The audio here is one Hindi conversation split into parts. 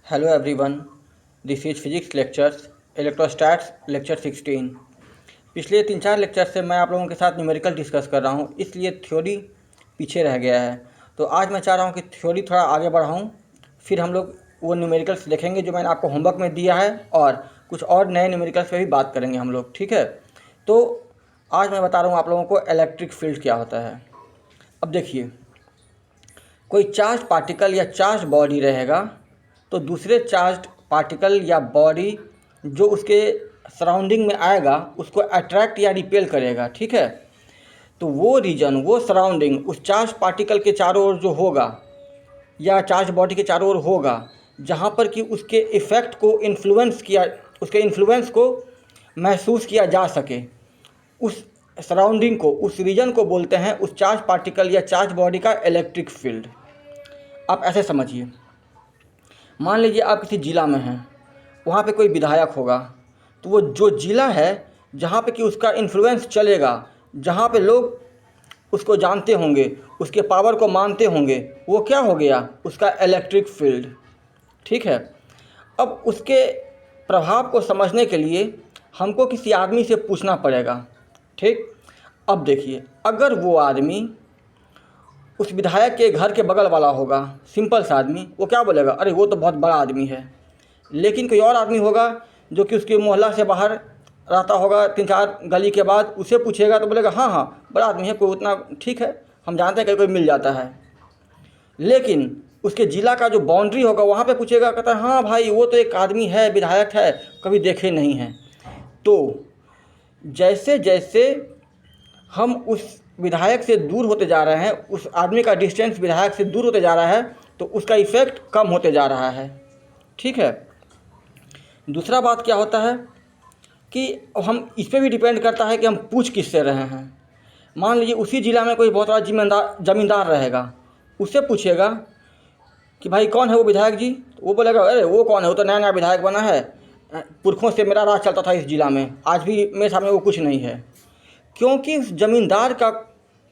Hello everyone, this is physics lectures electrostatics lecture 16। पिछले 3-4 लेक्चर से मैं आप लोगों के साथ न्यूमेरिकल डिस्कस कर रहा हूँ, इसलिए थ्योरी पीछे रह गया है। तो आज मैं चाह रहा हूँ कि थ्योरी थोड़ा आगे बढ़ाऊँ, फिर हम लोग वो न्यूमेरिकल्स देखेंगे जो मैंने आपको होमवर्क में दिया है और कुछ और नए न्यूमेरिकल्स पे भी बात करेंगे हम लोग, ठीक है। तो आज मैं बता रहा हूँ आप लोगों को इलेक्ट्रिक फील्ड क्या होता है। अब देखिए, कोई चार्ज पार्टिकल या चार्ज बॉडी रहेगा तो दूसरे चार्ज पार्टिकल या बॉडी जो उसके सराउंडिंग में आएगा उसको अट्रैक्ट या रिपेल करेगा, ठीक है। तो वो रीजन, वो सराउंडिंग उस चार्ज पार्टिकल के चारों ओर जो होगा या चार्ज बॉडी के चारों ओर होगा, जहाँ पर कि उसके इफ़ेक्ट को उसके इन्फ्लुएंस को महसूस किया जा सके, उस सराउंडिंग को, उस रीजन को बोलते हैं उस चार्ज पार्टिकल या चार्ज बॉडी का इलेक्ट्रिक फील्ड। आप ऐसे समझिए, मान लीजिए आप किसी ज़िला में हैं, वहाँ पे कोई विधायक होगा, तो वो जो ज़िला है जहाँ पे कि उसका इन्फ्लुएंस चलेगा, जहाँ पे लोग उसको जानते होंगे, उसके पावर को मानते होंगे, वो क्या हो गया, उसका इलेक्ट्रिक फील्ड, ठीक है। अब उसके प्रभाव को समझने के लिए हमको किसी आदमी से पूछना पड़ेगा, ठीक। अब देखिए, अगर वो आदमी उस विधायक के घर के बगल वाला होगा, सिंपल सा आदमी, वो क्या बोलेगा, अरे वो तो बहुत बड़ा आदमी है। लेकिन कोई और आदमी होगा जो कि उसके मोहल्ला से बाहर रहता होगा, 3-4 गली के बाद, उसे पूछेगा तो बोलेगा हाँ हाँ बड़ा आदमी है, कोई उतना, ठीक है, हम जानते हैं कहीं कोई मिल जाता है। लेकिन उसके ज़िला का जो बाउंड्री होगा वहाँ पे पूछेगा, कहता है हाँ भाई वो तो एक आदमी है, विधायक है, कभी देखे नहीं हैं। तो जैसे जैसे हम उस विधायक से दूर होते जा रहे हैं, उस आदमी का डिस्टेंस विधायक से दूर होते जा रहा है, तो उसका इफ़ेक्ट कम होते जा रहा है, ठीक है। दूसरा बात क्या होता है कि हम इस पर भी डिपेंड करता है कि हम पूछ किससे रहे हैं। मान लीजिए उसी ज़िला में कोई बहुत बड़ा ज़मींदार रहेगा, उससे पूछेगा कि भाई कौन है वो विधायक जी, तो वो बोलेगा अरे वो कौन है, वो तो नया नया विधायक बना है, पुरखों से मेरा राज चलता था इस ज़िला में, आज भी मेरे सामने वो कुछ नहीं है। क्योंकि उस ज़मींदार का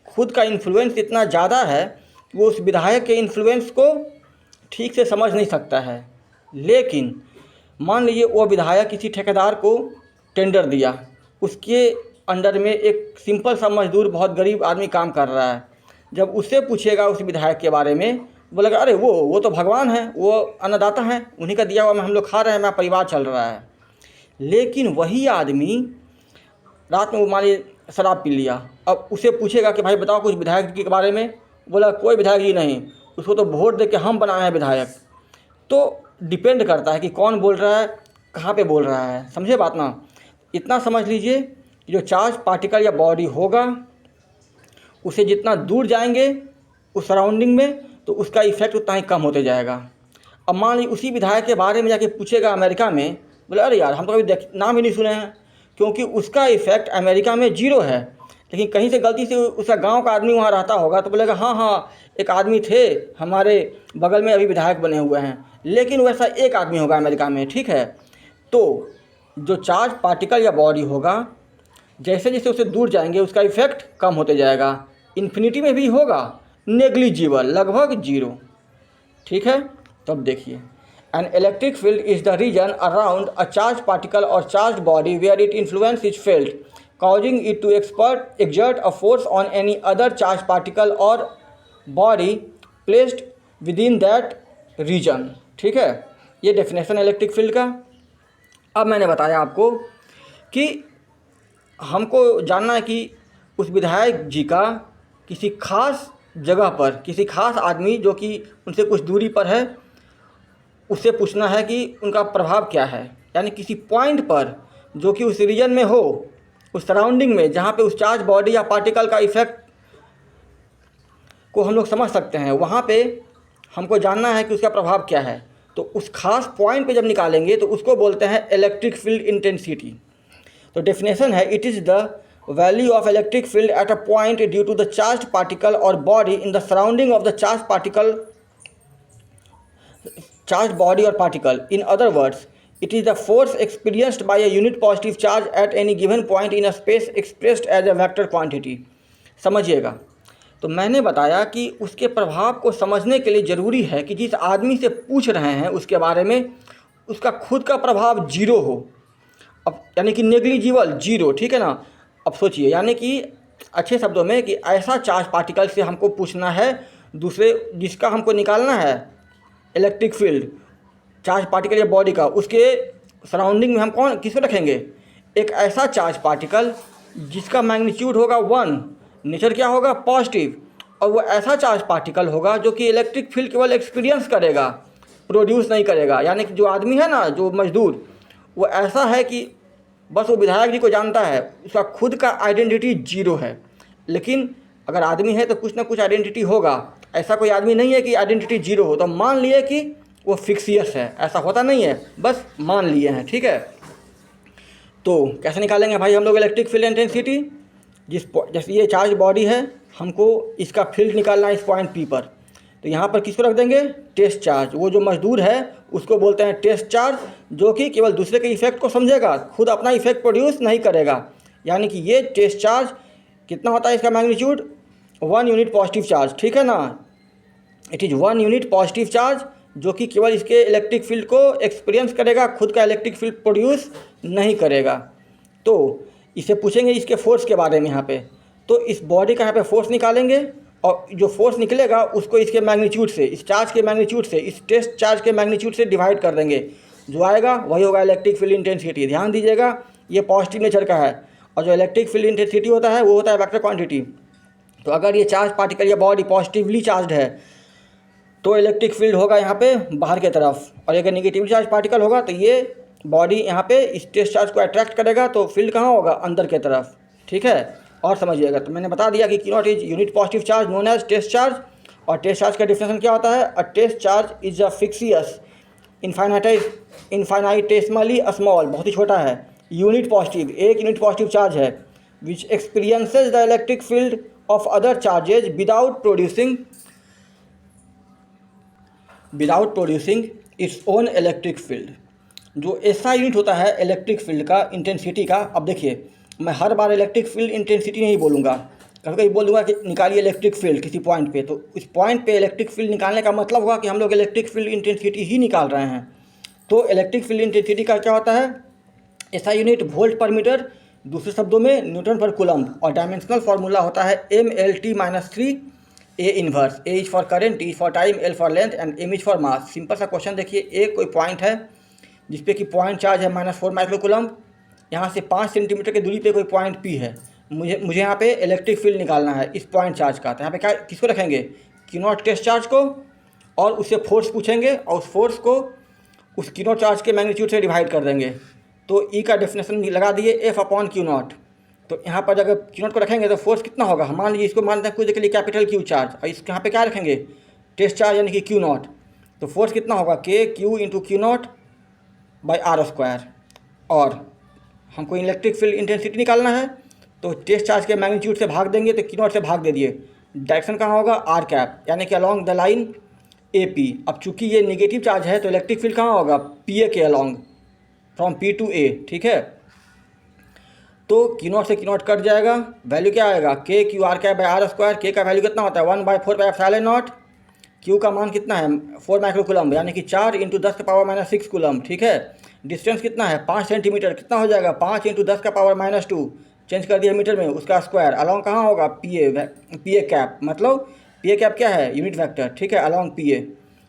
खुद का इन्फ्लुएंस इतना ज़्यादा है, वो उस विधायक के इन्फ्लुएंस को ठीक से समझ नहीं सकता है। लेकिन मान लीजिए वो विधायक किसी ठेकेदार को टेंडर दिया, उसके अंडर में एक सिंपल सा मजदूर, बहुत गरीब आदमी काम कर रहा है। जब उससे पूछेगा उस विधायक के बारे में, बोलेगा अरे वो तो भगवान है, वो अन्नदाता हैं, उन्हीं का दिया हुआ में हम लोग खा रहे हैं, मेरा परिवार चल रहा है। लेकिन वही आदमी रात में वो मान लीजिए शराब पी लिया, अब उसे पूछेगा कि भाई बताओ कुछ विधायक जी के बारे में, बोला कोई विधायक जी नहीं, उसको तो वोट दे के हम बनाए हैं विधायक। तो डिपेंड करता है कि कौन बोल रहा है, कहाँ पे बोल रहा है, समझे बात ना। इतना समझ लीजिए कि जो चार्ज पार्टिकल या बॉडी होगा, उसे जितना दूर जाएंगे उस सराउंडिंग में, तो उसका इफ़ेक्ट उतना ही कम होते जाएगा। अब मान लीजिए उसी विधायक के बारे में जाके पूछेगा अमेरिका में, बोले अरे यार हम तो कभी नाम ही नहीं सुने हैं, क्योंकि उसका इफ़ेक्ट अमेरिका में 0 है। लेकिन कहीं से गलती से उसका गांव का आदमी वहाँ रहता होगा तो बोलेगा हाँ हाँ एक आदमी थे हमारे बगल में, अभी विधायक बने हुए हैं। लेकिन वैसा एक आदमी होगा अमेरिका में, ठीक है। तो जो चार्ज पार्टिकल या बॉडी होगा, जैसे जैसे उससे दूर जाएंगे उसका इफ़ेक्ट कम होते जाएगा, इन्फिनिटी में भी होगा नेग्लिजिबल, लगभग 0, ठीक है। तो अब देखिए, an electric field is the region around a charged particle or charged body where its influence is felt, causing it to exert a force on any other charged particle or body placed within that region, ठीक है। ये डेफिनेशन इलेक्ट्रिक फील्ड का। अब मैंने बताया आपको कि हमको जानना है कि उस विधायक जी का किसी खास जगह पर, किसी खास आदमी जो कि उनसे कुछ दूरी पर है, उससे पूछना है कि उनका प्रभाव क्या है। यानी किसी पॉइंट पर जो कि उस रीजन में हो, उस सराउंडिंग में, जहाँ पे उस चार्ज बॉडी या पार्टिकल का इफ़ेक्ट को हम लोग समझ सकते हैं, वहाँ पे हमको जानना है कि उसका प्रभाव क्या है। तो उस खास पॉइंट पे जब निकालेंगे तो उसको बोलते हैं इलेक्ट्रिक फील्ड इंटेंसिटी। तो डेफिनेशन है, it is the value of electric field at a point due to the charge particle और body in the surrounding of the charged body or particle. In other words, it is the force experienced by a unit positive charge at any given point in a space expressed as a vector quantity. समझिएगा तो मैंने बताया कि उसके प्रभाव को समझने के लिए ज़रूरी है कि जिस आदमी से पूछ रहे हैं उसके बारे में उसका खुद का प्रभाव जीरो हो। अब यानी कि नेग्लिजिबल, जीरो, ठीक है ना। अब सोचिए, यानी कि अच्छे शब्दों में कि ऐसा चार्ज पार्टिकल से हमको पूछना है दूसरे, जिसका हमको निकालना है इलेक्ट्रिक फील्ड, चार्ज पार्टिकल या बॉडी का, उसके सराउंडिंग में हम कौन किसको रखेंगे, एक ऐसा चार्ज पार्टिकल जिसका मैग्नीट्यूड होगा 1, नेचर क्या होगा, पॉजिटिव, और वो ऐसा चार्ज पार्टिकल होगा जो कि इलेक्ट्रिक फील्ड केवल एक्सपीरियंस करेगा, प्रोड्यूस नहीं करेगा। यानी कि जो आदमी है ना, जो मजदूर, वो ऐसा है कि बस वो विधायक जी को जानता है, उसका खुद का आइडेंटिटी जीरो है। लेकिन अगर आदमी है तो कुछ ना कुछ आइडेंटिटी होगा। ऐसा कोई आदमी नहीं है कि आइडेंटिटी जीरो हो, तो मान लिए कि वो फिक्सियस है, ऐसा होता नहीं है, बस मान लिए हैं, ठीक है। तो कैसे निकालेंगे भाई हम लोग इलेक्ट्रिक फील्ड इंटेंसिटी, जैसे ये चार्ज बॉडी है, हमको इसका फील्ड निकालना है इस पॉइंट पी पर, तो यहाँ पर किसको रख देंगे, टेस्ट चार्ज। वो जो मजदूर है उसको बोलते हैं टेस्ट चार्ज, जो कि केवल दूसरे के इफेक्ट को समझेगा, खुद अपना इफेक्ट प्रोड्यूस नहीं करेगा। यानी कि ये टेस्ट चार्ज कितना होता है, इसका मैग्नीट्यूड 1 यूनिट पॉजिटिव चार्ज, ठीक है ना। It is 1 unit positive charge, जो कि केवल इसके इलेक्ट्रिक फील्ड को एक्सपीरियंस करेगा, खुद का इलेक्ट्रिक फील्ड प्रोड्यूस नहीं करेगा। तो इसे पूछेंगे इसके फोर्स के बारे में यहाँ पे, तो इस बॉडी का यहाँ पे फोर्स निकालेंगे, और जो फोर्स निकलेगा उसको इसके मैग्नीट्यूड से, इस चार्ज के मैग्नीट्यूड से, इस टेस्ट चार्ज के मैग्नीट्यूड से डिवाइड कर देंगे। जो आएगा वही होगा इलेक्ट्रिक फील्ड इंटेंसिटी। ध्यान दीजिएगा, ये पॉजिटिव नेचर का है, और जो इलेक्ट्रिक फील्ड इंटेंसिटी होता है वो होता है वेक्टर क्वांटिटी। तो अगर ये चार्ज पार्टिकल या बॉडी पॉजिटिवली चार्ज है तो इलेक्ट्रिक फील्ड होगा यहाँ पे बाहर की तरफ, और अगर नेगेटिवली चार्ज पार्टिकल होगा तो ये बॉडी यहाँ पे इस टेस्ट चार्ज को अट्रैक्ट करेगा, तो फील्ड कहाँ होगा, अंदर की तरफ, ठीक है। और समझिएगा, तो मैंने बता दिया कि Q0 is unit positive charge known as test charge, और टेस्ट चार्ज का डिफिनेशन क्या होता है, a test charge is a fictitious infinitesimally small, बहुत ही छोटा है, यूनिट पॉजिटिव, एक यूनिट पॉजिटिव चार्ज है, which experiences the electric field of other charges without producing its own electric field. जो ऐसा यूनिट होता है इलेक्ट्रिक फील्ड का इंटेंसिटी का, अब देखिए मैं हर बार इलेक्ट्रिक फील्ड इंटेंसिटी नहीं बोलूँगा, कभी कभी बोल दूँगा कि निकालिए इलेक्ट्रिक फील्ड किसी पॉइंट पे, तो इस पॉइंट पे इलेक्ट्रिक फील्ड निकालने का मतलब होगा कि हम लोग इलेक्ट्रिक फील्ड इंटेंसिटी ही निकाल रहे हैं। तो इलेक्ट्रिक फील्ड इंटेंसिटी का क्या होता है, ऐसा यूनिट वोल्ट पर मीटर, दूसरे शब्दों में न्यूटन पर कूलम्ब, और डायमेंशनल फार्मूला होता है MLT-3 A inverse. A is for current, T is for time, L for length and M is for mass. Simple सा क्वेश्चन देखिए, एक कोई पॉइंट है जिसपे कि पॉइंट चार्ज है -4 माइक्रो कूलम्ब, यहाँ से 5 सेंटीमीटर की दूरी पे कोई पॉइंट P है, मुझे यहाँ पे इलेक्ट्रिक फील्ड निकालना है इस पॉइंट चार्ज का। तो यहाँ पे क्या किसको रखेंगे, Q0 टेस्ट चार्ज को, और उससे फोर्स पूछेंगे, और उस फोर्स को उस Q0 चार्ज के मैग्नीट्यूड से डिवाइड कर देंगे। तो E का डेफिनेशन लगा दिए F/Q0। तो यहाँ पर अगर Q0 को रखेंगे तो फोर्स कितना होगा, हम मान लीजिए इसको मानते हैं कुछ के लिए कैपिटल Q चार्ज, और इसके यहाँ पे क्या रखेंगे, टेस्ट चार्ज यानी कि Q0। तो फोर्स कितना होगा, KQ × Q0/r²। और हमको इलेक्ट्रिक फील्ड इंटेंसिटी निकालना है, तो टेस्ट चार्ज के मैग्नीट्यूड से भाग देंगे, तो Q0 से भाग दे दिए, डायरेक्शन कहाँ होगा, r, यानी कि अलॉन्ग द लाइन AP। अब चूंकि ये नेगेटिव चार्ज है तो इलेक्ट्रिक फील्ड कहाँ होगा, PA के along, from P to A, ठीक है। तो Q0 से Q0 कट जाएगा, वैल्यू क्या आएगा, KQ/r²। K का वैल्यू कितना होता है, 1/4πε0। Q का मान कितना है, 4 माइक्रो कूलम्ब, यानी कि 4 × 10⁻⁻6 कूलम्ब, ठीक है। डिस्टेंस कितना है, 5 सेंटीमीटर, कितना हो जाएगा, 5 × 10⁻⁻2, चेंज कर दिया मीटर में, उसका स्क्वायर। अलॉन्ग कहाँ होगा, PA कैप, मतलब PA कैप क्या है, यूनिट वेक्टर, ठीक है, अलॉन्ग PA,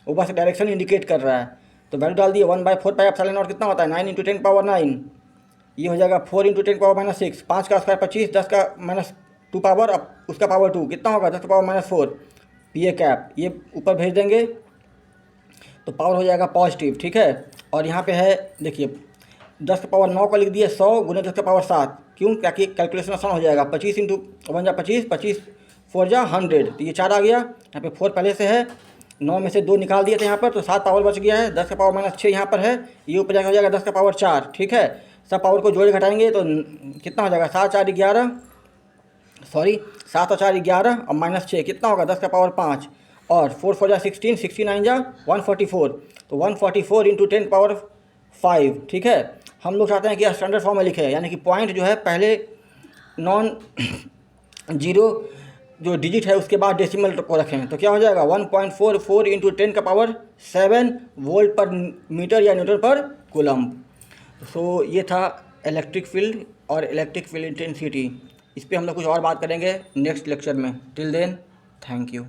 वो बस डायरेक्शन इंडिकेट कर रहा है। तो वैल्यू डाल दिए, 1/4πε0 कितना होता है, 9 × 10⁻9, ये हो जाएगा 4 × 10⁻6, 5 का स्क्वायर 25, 10 का -2 पावर, अब उसका पावर 2, कितना होगा, 10⁻4, PA कैप, ये ऊपर भेज देंगे तो पावर हो जाएगा पॉजिटिव, ठीक है। और यहाँ पे है देखिए 10⁻9 को लिख दिए 100 × 10⁻7, क्यों, ताकि कैलकुलेशन आसान हो जाएगा, 25 × 1 = 25, 25 4 = 100, तो ये 4 आ गया, यहाँ पे 4 पहले से है, 9 में से 2 निकाल दिए थे यहाँ पर, तो 7 पावर बच गया है, 10⁻6 यहाँ पर है, ये ऊपर जाकर हो जाएगा 10⁻4, ठीक है। सब पावर को जोड़ घटाएंगे तो कितना हो जाएगा, 7 और 4 11, और -6 कितना होगा, 10⁻5, और 4 4 = 16, 69 = 144, तो 144 × 10⁻5, ठीक है। हम लोग चाहते हैं कि स्टैंडर्ड फॉर्म में लिखे, यानी कि पॉइंट जो है पहले नॉन जीरो जो डिजिट है उसके बाद डेसिमल को रखें तो क्या हो जाएगा 1.44 इंटू 10⁻7 वोल्ट पर मीटर या न्यूटन पर कूलम्ब। सो ये था इलेक्ट्रिक फील्ड और इलेक्ट्रिक फील्ड इंटेंसिटी। इस पर हम लोग कुछ और बात करेंगे नेक्स्ट लेक्चर में। Till then thank you.